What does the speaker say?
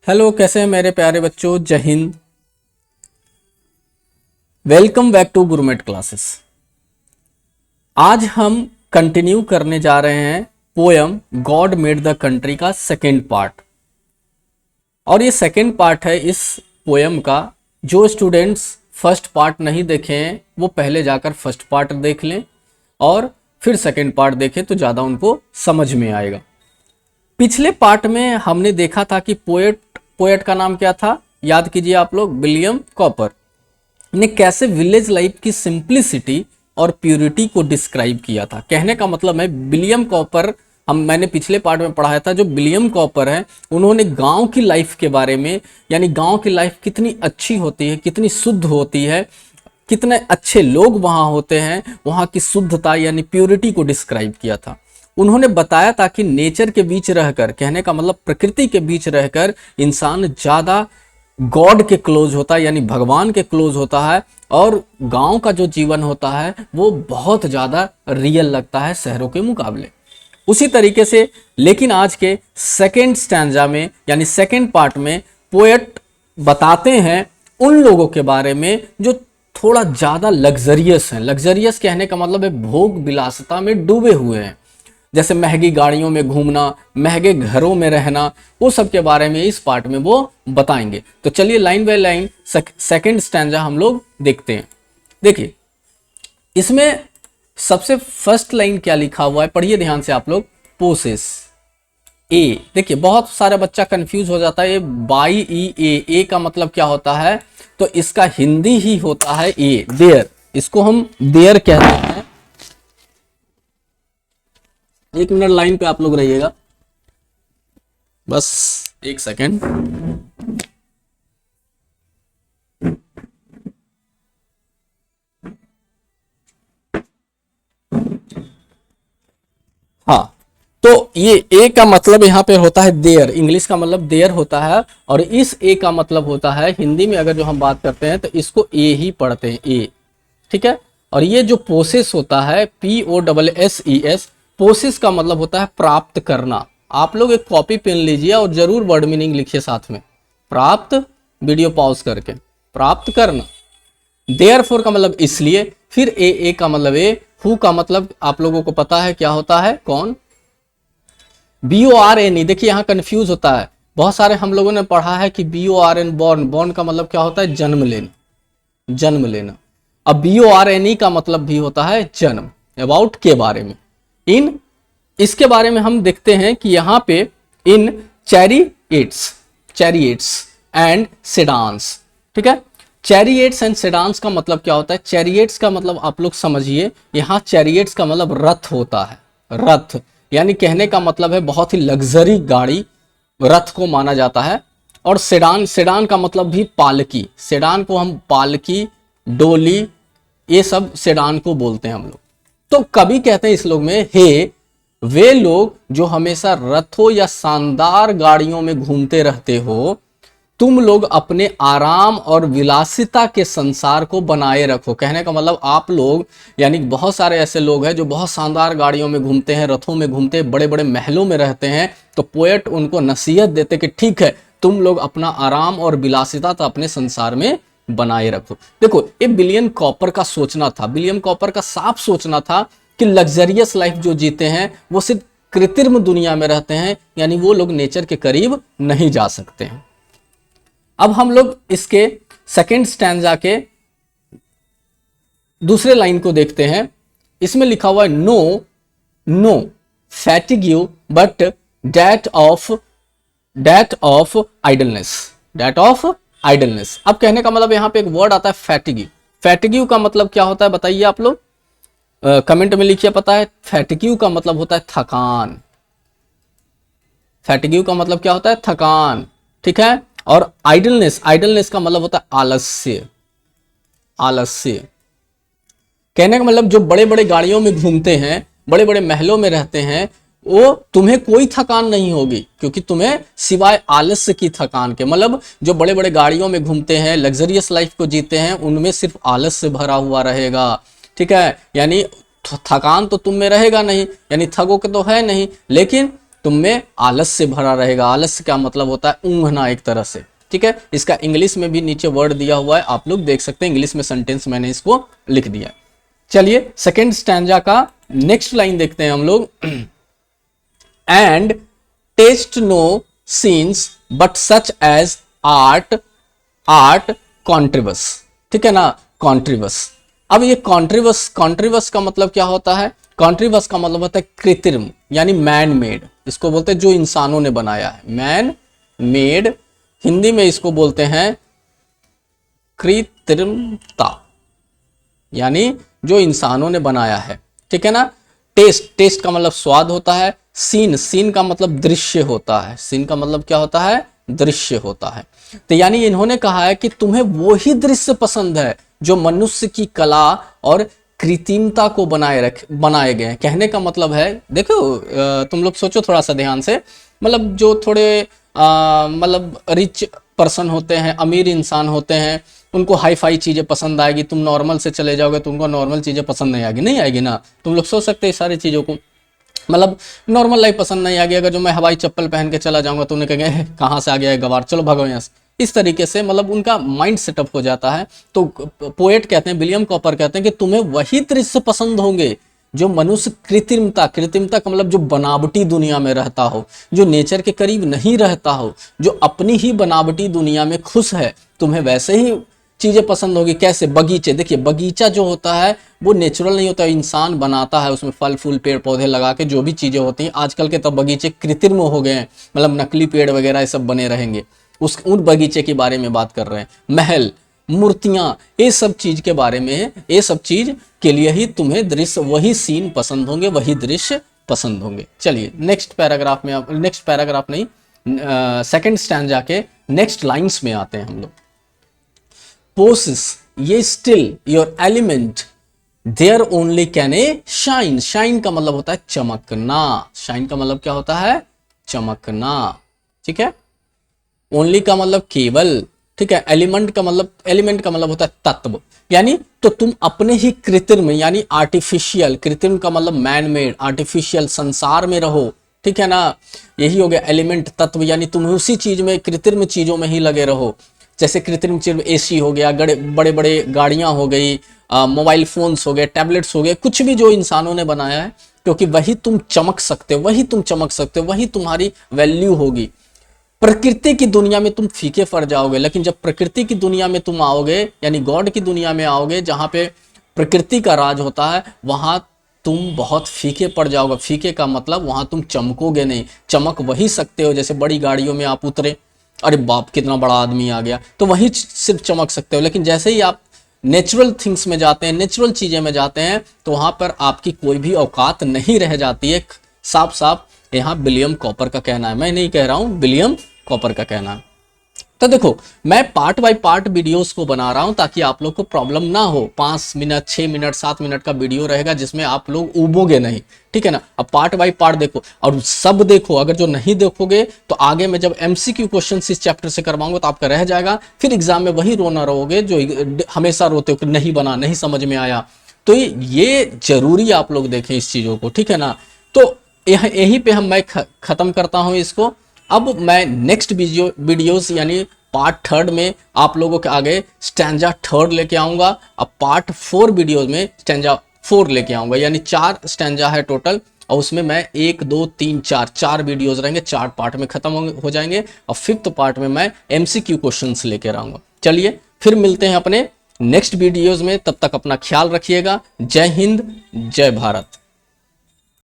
Hello, कैसे हैं मेरे प्यारे बच्चों। जय हिंद। Welcome back to Gurumate classes. आज हम कंटिन्यू करने जा रहे हैं poem God made the country का सेकेंड पार्ट। और ये सेकेंड पार्ट है इस पोयम का। जो स्टूडेंट्स फर्स्ट पार्ट नहीं देखे हैं वो पहले जाकर फर्स्ट पार्ट देख लें और फिर सेकेंड पार्ट देखें तो ज़्यादा उनको समझ में आएगा। पिछले पार्ट में हमने देखा था कि पोएट का नाम क्या था, याद कीजिए आप लोग, विलियम कॉपर ने कैसे विलेज लाइफ की सिंप्लिसिटी और प्यूरिटी को डिस्क्राइब किया था। कहने का मतलब है विलियम कॉपर, मैंने पिछले पार्ट में पढ़ाया था, जो विलियम कॉपर है उन्होंने गांव की लाइफ के बारे में, यानी गांव की लाइफ कितनी अच्छी होती है, कितनी शुद्ध होती है, कितने अच्छे लोग वहां होते हैं, वहां की शुद्धता यानी प्यूरिटी को डिस्क्राइब किया था। उन्होंने बताया था कि नेचर के बीच रहकर, कहने का मतलब प्रकृति के बीच रहकर इंसान ज़्यादा गॉड के क्लोज होता है, यानी भगवान के क्लोज होता है, और गांव का जो जीवन होता है वो बहुत ज़्यादा रियल लगता है शहरों के मुकाबले। उसी तरीके से लेकिन आज के सेकेंड स्टैंजा में यानी सेकेंड पार्ट में पोएट बताते हैं उन लोगों के बारे में जो थोड़ा ज़्यादा लग्जरियस हैं। लग्जरियस कहने का मतलब है भोग विलासिता में डूबे हुए हैं, जैसे महंगी गाड़ियों में घूमना, महंगे घरों में रहना, वो सब के बारे में इस पार्ट में वो बताएंगे। तो चलिए line by line second stanza हम लोग देखते हैं। देखिए इसमें सबसे फर्स्ट लाइन क्या लिखा हुआ है, पढ़िए ध्यान से आप लोग। पोसेस ए, देखिए बहुत सारा बच्चा कंफ्यूज हो जाता है, ये बाई ई ए का मतलब क्या होता है, तो इसका हिंदी ही होता है ए, देयर। इसको हम देयर कहते हैं। एक मिनट लाइन पे आप लोग रहिएगा, बस एक सेकेंड। हाँ, तो ये ए का मतलब यहाँ पे होता है देयर, इंग्लिश का मतलब देयर होता है, और इस ए का मतलब होता है हिंदी में अगर जो हम बात करते हैं तो इसको ए ही पढ़ते हैं, ए, ठीक है। और ये जो प्रोसेस होता है POSSES, पोसेस का मतलब होता है प्राप्त करना। आप लोग एक कॉपी पेन लीजिए और जरूर वर्ड मीनिंग लिखिए साथ में। प्राप्त, वीडियो पॉज करके, प्राप्त करना। देयरफॉर का मतलब इसलिए, फिर ए का मतलब ए, हु का मतलब आप लोगों को पता है क्या होता है, कौन, BORN। देखिए यहाँ कंफ्यूज होता है, बहुत सारे हम लोगों ने पढ़ा है कि BORN बॉर्न, बॉर्न का मतलब क्या होता है, जन्म लेना, जन्म लेना। अब BORNE का मतलब भी होता है जन्म, अबाउट के बारे में। इन इसके बारे में हम देखते हैं कि यहाँ पे इन चैरियट्स एंड सेडान्स, ठीक है। चैरियट्स एंड सेडान्स का मतलब क्या होता है, चैरियट्स का मतलब आप लोग समझिए, यहाँ चैरियट्स का मतलब रथ होता है, रथ, यानी कहने का मतलब है बहुत ही लग्जरी गाड़ी, रथ को माना जाता है। और सेडान का मतलब भी पालकी, सेडान को हम पालकी, डोली, ये सब सेडान को बोलते हैं हम लोग। तो कभी कहते हैं इस लोग में, हे वे लोग जो हमेशा रथों या शानदार गाड़ियों में घूमते रहते हो, तुम लोग अपने आराम और विलासिता के संसार को बनाए रखो। कहने का मतलब आप लोग, यानी बहुत सारे ऐसे लोग हैं जो बहुत शानदार गाड़ियों में घूमते हैं, रथों में घूमते हैं, बड़े बड़े महलों में रहते हैं। तो पोएट उनको नसीहत देते कि ठीक है, तुम लोग अपना आराम और विलासिता तो अपने संसार में बनाए रखो। देखो ये विलियम कॉपर का सोचना था, विलियम कॉपर का साफ सोचना था कि लग्जरियस लाइफ जो जीते हैं वो सिर्फ कृत्रिम दुनिया में रहते हैं, यानी वो लोग नेचर के करीब नहीं जा सकते हैं। अब हम लोग इसके सेकेंड स्टैंजा के दूसरे लाइन को देखते हैं। इसमें लिखा हुआ है no fatigue but date of idleness. अब कहने का मतलब यहाँ पे एक वर्ड आता है फैटिग्यू। फैटिग्यू का मतलब क्या होता है बताइए आप लोग, कमेंट में लिखिए, पता है। फैटिग्यू का मतलब होता है थकान, फैटिग्यू का मतलब क्या होता है, थकान, ठीक है। और आइडलनेस का मतलब होता है आलस्य, आलस्य। कहने का मतलब जो बड़े बड़े गाड़ियों में घूमते हैं, बड़े बड़े महलों में रहते हैं, वो तुम्हें कोई थकान नहीं होगी, क्योंकि तुम्हें सिवाय आलस्य की थकान के, मतलब जो बड़े बड़े गाड़ियों में घूमते हैं, लग्जरियस लाइफ को जीते हैं, उनमें सिर्फ आलस्य भरा हुआ रहेगा, ठीक है। यानी थकान तो तुम में रहेगा नहीं, यानी थकोगे तो है नहीं, लेकिन तुम में आलस से भरा रहेगा। आलस्य क्या मतलब होता है? ऊँघना एक तरह से, ठीक है। इसका इंग्लिश में भी नीचे वर्ड दिया हुआ है, आप लोग देख सकते हैं, इंग्लिश में सेंटेंस मैंने इसको लिख दिया है। चलिए सेकेंड स्टैंजा का नेक्स्ट लाइन देखते हैं हम लोग। And taste no scenes but such as art contrives, ठीक है ना, कॉन्ट्रीबस। अब ये कॉन्ट्रीबस का मतलब क्या होता है? कॉन्ट्रीबस का मतलब होता है कृत्रिम, यानी मैन मेड, इसको बोलते हैं जो इंसानों ने बनाया है, मैन मेड। हिंदी में इसको बोलते हैं कृत्रिमता, यानी जो इंसानों ने बनाया है, ठीक है ना। टेस्ट का मतलब स्वाद होता है। सीन का मतलब दृश्य होता है। सीन का मतलब क्या होता है? दृश्य होता है। तो यानी इन्होंने कहा है कि तुम्हें वही दृश्य पसंद है जो मनुष्य की कला और कृत्रिमता को बनाए गए हैं। कहने का मतलब है, देखो तुम लोग सोचो थोड़ा सा ध्यान से, मतलब जो थोड़े मतलब रिच पर्सन होते हैं, अमीर इंसान होते हैं, उनको हाई फाई चीज़ें पसंद आएगी। तुम नॉर्मल से चले जाओगे तो उनको नॉर्मल चीज़ें पसंद नहीं आएगी ना। तुम लोग सोच सकते हैं सारी चीज़ों को, मतलब नॉर्मल लाइफ पसंद नहीं आ गया। अगर जो मैं हवाई चप्पल पहन के चला जाऊंगा तो उन्हें कहेंगे कहाँ से आ गया है गवार, चलो भगो यहाँ से। इस तरीके से मतलब उनका माइंड सेटअप हो जाता है। तो पोएट कहते हैं, विलियम कॉपर कहते हैं कि तुम्हें वही दृश्य पसंद होंगे जो मनुष्य कृत्रिमता का मतलब जो बनावटी दुनिया में रहता हो, जो नेचर के करीब नहीं रहता हो, जो अपनी ही बनावटी दुनिया में खुश है, तुम्हें वैसे ही चीजें पसंद होगी। कैसे? बगीचे, देखिए बगीचा जो होता है वो नेचुरल नहीं होता, इंसान बनाता है, उसमें फल फूल पेड़ पौधे लगा के जो भी चीजें होती हैं। आजकल के तो बगीचे कृत्रिम हो गए हैं, मतलब नकली पेड़ वगैरह ये सब बने रहेंगे, उन बगीचे के बारे में बात कर रहे हैं। महल, मूर्तियां, ये सब चीज के बारे में, ये सब चीज के लिए ही तुम्हें दृश्य, वही सीन पसंद होंगे, वही दृश्य पसंद होंगे। चलिए नेक्स्ट पैराग्राफ में, नेक्स्ट पैराग्राफ नहीं, सेकंड स्टैंजा के नेक्स्ट लाइंस में आते हैं हम लोग। Possess ye still your element there only can ye shine. Shine का मतलब होता है चमकना। शाइन का मतलब क्या होता है? चमकना, ठीक है। ओनली का मतलब केवल, ठीक है। एलिमेंट का मतलब होता है तत्व, यानी तो तुम अपने ही कृत्रिम, यानी आर्टिफिशियल, कृत्रिम का मतलब मैन मेड, आर्टिफिशियल संसार में रहो, ठीक है ना। यही हो गया एलिमेंट, तत्व, यानी तुम उसी चीज में, कृत्रिम चीजों में ही लगे रहो। जैसे कृत्रिम चीज एसी हो गया, बड़े बड़े गाड़ियां हो गई, मोबाइल फोन्स हो गए, टैबलेट्स हो गए, कुछ भी जो इंसानों ने बनाया है, क्योंकि वही तुम चमक सकते हो, वही तुम्हारी वैल्यू होगी। प्रकृति की दुनिया में तुम फीके पड़ जाओगे, लेकिन जब प्रकृति की दुनिया में तुम आओगे, यानी गॉड की दुनिया में आओगे, जहां पे प्रकृति का राज होता है, वहां तुम बहुत फीके पड़ जाओगे। फीके का मतलब वहां तुम चमकोगे नहीं। चमक वही सकते हो, जैसे बड़ी गाड़ियों में आप उतरे, अरे बाप कितना बड़ा आदमी आ गया, तो वही सिर्फ चमक सकते हो। लेकिन जैसे ही आप नेचुरल थिंग्स में जाते हैं, नेचुरल चीजें में जाते हैं, तो वहां पर आपकी कोई भी औकात नहीं रह जाती है। साफ साफ यहाँ विलियम कॉपर का कहना है, मैं नहीं कह रहा हूं, विलियम कॉपर का कहना है। तो देखो मैं पार्ट बाय पार्ट वीडियोस को बना रहा हूं ताकि आप लोग को प्रॉब्लम ना हो। 5 मिनट, 6 मिनट, 7 मिनट का वीडियो रहेगा जिसमें आप लोग उबोगे नहीं, ठीक है ना। अब पार्ट बाय पार्ट देखो और सब देखो। अगर जो नहीं देखोगे तो आगे मैं जब एमसीक्यू क्वेश्चन इस चैप्टर से करवाऊंगा तो आपका रह जाएगा, फिर एग्जाम में वही रोना रहोगे जो हमेशा रोते हो कि नहीं बना, नहीं समझ में आया। तो ये जरूरी आप लोग देखें इस चीजों को, ठीक है ना। तो यहीं पे मैं खत्म करता हूं इसको। अब मैं नेक्स्ट वीडियोस यानी पार्ट 3 में आप लोगों के आगे स्टैंजा 3 लेके आऊंगा। अब पार्ट 4 वीडियोस में स्टैंजा 4 लेके आऊंगा, यानी 4 स्टैंजा है टोटल, और उसमें मैं 1 2 3 4 वीडियोस रहेंगे, 4 पार्ट में खत्म हो जाएंगे। और 5th पार्ट में मैं एमसीक्यू क्वेश्चंस लेके आऊंगा। चलिए फिर मिलते हैं अपने नेक्स्ट वीडियोस में, तब तक अपना ख्याल रखिएगा। जय हिंद, जय भारत।